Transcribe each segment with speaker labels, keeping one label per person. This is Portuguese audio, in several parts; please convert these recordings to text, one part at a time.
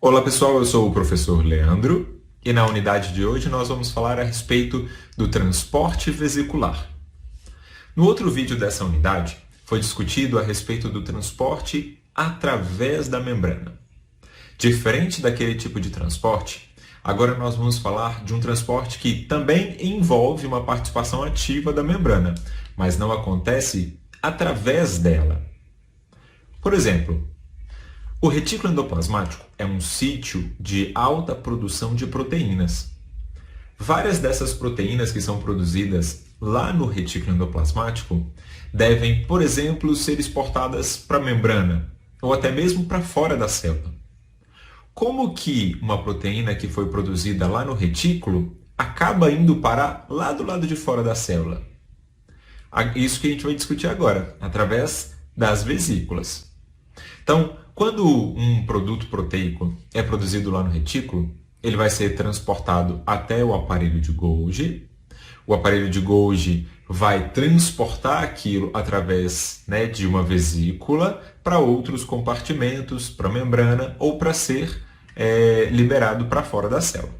Speaker 1: Olá pessoal, eu sou o professor Leandro e na unidade de hoje nós vamos falar a respeito do transporte vesicular. No outro vídeo dessa unidade foi discutido a respeito do transporte através da membrana. Diferente daquele tipo de transporte, agora nós vamos falar de um transporte que também envolve uma participação ativa da membrana, mas não acontece através dela. Por exemplo, o retículo endoplasmático é um sítio de alta produção de proteínas. Várias dessas proteínas que são produzidas lá no retículo endoplasmático devem, por exemplo, ser exportadas para a membrana ou até mesmo para fora da célula. Como que uma proteína que foi produzida lá no retículo acaba indo parar lá do lado de fora da célula? Isso que a gente vai discutir agora, através das vesículas. Então, quando um produto proteico é produzido lá no retículo, ele vai ser transportado até o aparelho de Golgi. O aparelho de Golgi vai transportar aquilo através, de uma vesícula para outros compartimentos, para a membrana ou para ser liberado para fora da célula.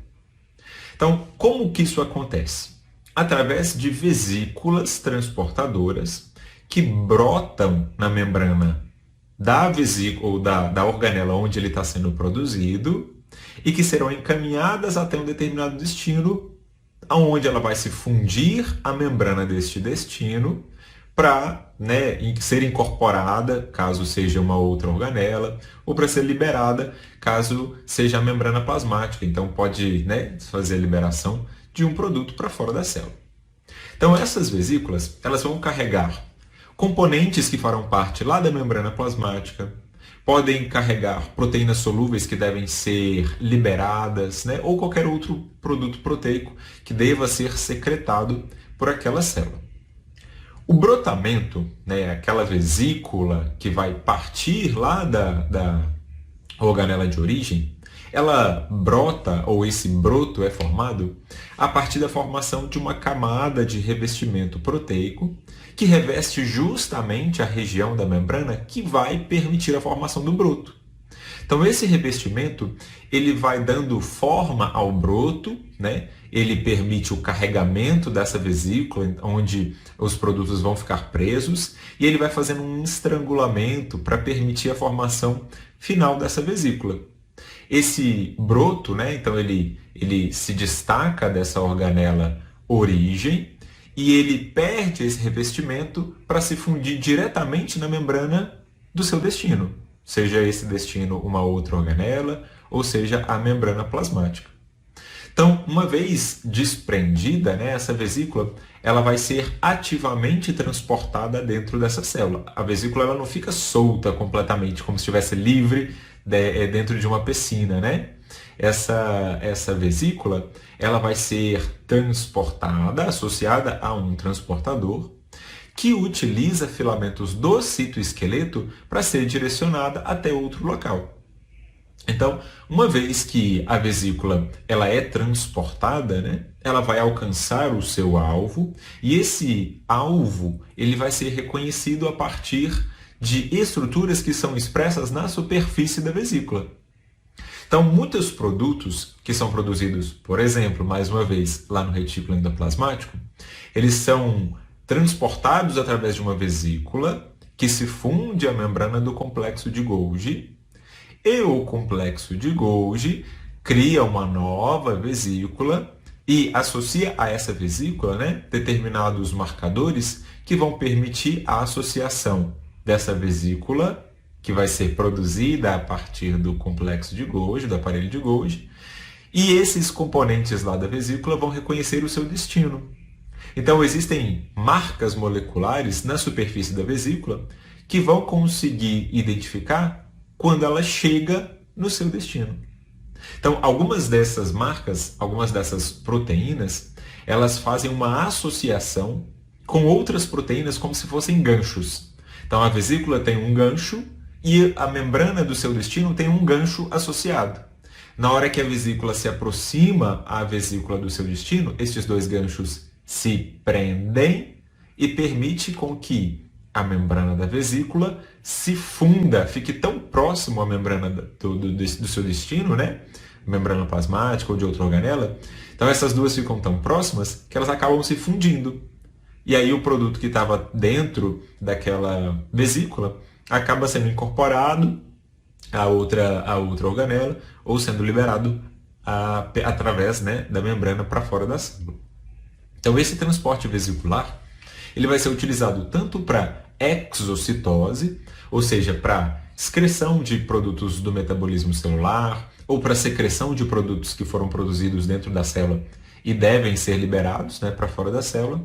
Speaker 1: Então, como que isso acontece? Através de vesículas transportadoras que brotam na membrana da vesícula ou da organela onde ele está sendo produzido e que serão encaminhadas até um determinado destino, onde ela vai se fundir à membrana deste destino para ser incorporada, caso seja uma outra organela, ou para ser liberada, caso seja a membrana plasmática. Então pode fazer a liberação de um produto para fora da célula. Então essas vesículas elas vão carregar componentes que farão parte lá da membrana plasmática, podem carregar proteínas solúveis que devem ser liberadas, ou qualquer outro produto proteico que deva ser secretado por aquela célula. O brotamento, aquela vesícula que vai partir lá da organela de origem, ela brota, ou esse broto é formado a partir da formação de uma camada de revestimento proteico que reveste justamente a região da membrana que vai permitir a formação do broto. Então esse revestimento ele vai dando forma ao broto, ele permite o carregamento dessa vesícula, onde os produtos vão ficar presos, e ele vai fazendo um estrangulamento para permitir a formação final dessa vesícula. Esse broto, então ele se destaca dessa organela origem e ele perde esse revestimento para se fundir diretamente na membrana do seu destino, seja esse destino uma outra organela ou seja a membrana plasmática. Então, uma vez desprendida, essa vesícula ela vai ser ativamente transportada dentro dessa célula. A vesícula ela não fica solta completamente, como se estivesse livre dentro de uma piscina, Essa vesícula ela vai ser transportada, associada a um transportador, que utiliza filamentos do citoesqueleto para ser direcionada até outro local. Então, uma vez que a vesícula ela é transportada, ela vai alcançar o seu alvo, e esse alvo ele vai ser reconhecido a partir de estruturas que são expressas na superfície da vesícula. Então, muitos produtos que são produzidos, por exemplo, mais uma vez, lá no retículo endoplasmático, eles são transportados através de uma vesícula que se funde à membrana do complexo de Golgi, e o complexo de Golgi cria uma nova vesícula e associa a essa vesícula determinados marcadores que vão permitir a associação dessa vesícula, que vai ser produzida a partir do complexo de Golgi, do aparelho de Golgi, e esses componentes lá da vesícula vão reconhecer o seu destino. Então existem marcas moleculares na superfície da vesícula que vão conseguir identificar quando ela chega no seu destino. Então, algumas dessas marcas, algumas dessas proteínas, elas fazem uma associação com outras proteínas como se fossem ganchos. Então, a vesícula tem um gancho e a membrana do seu destino tem um gancho associado. Na hora que a vesícula se aproxima à vesícula do seu destino, estes dois ganchos se prendem e permite com que a membrana da vesícula se funda, fique tão próximo à membrana do seu destino, né? Membrana plasmática ou de outra organela. Então essas duas ficam tão próximas que elas acabam se fundindo. E aí o produto que estava dentro daquela vesícula acaba sendo incorporado à outra organela ou sendo liberado através, né, da membrana para fora da célula. Então esse transporte vesicular ele vai ser utilizado tanto para exocitose, ou seja, para excreção de produtos do metabolismo celular, ou para secreção de produtos que foram produzidos dentro da célula e devem ser liberados, né, para fora da célula,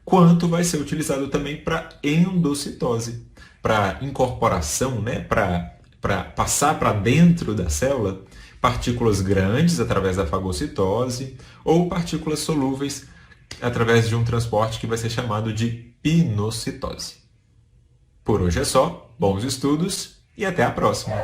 Speaker 1: quanto vai ser utilizado também para endocitose, para incorporação, né, para passar para dentro da célula partículas grandes através da fagocitose ou partículas solúveis através de um transporte que vai ser chamado de pinocitose. Por hoje é só, bons estudos e até a próxima!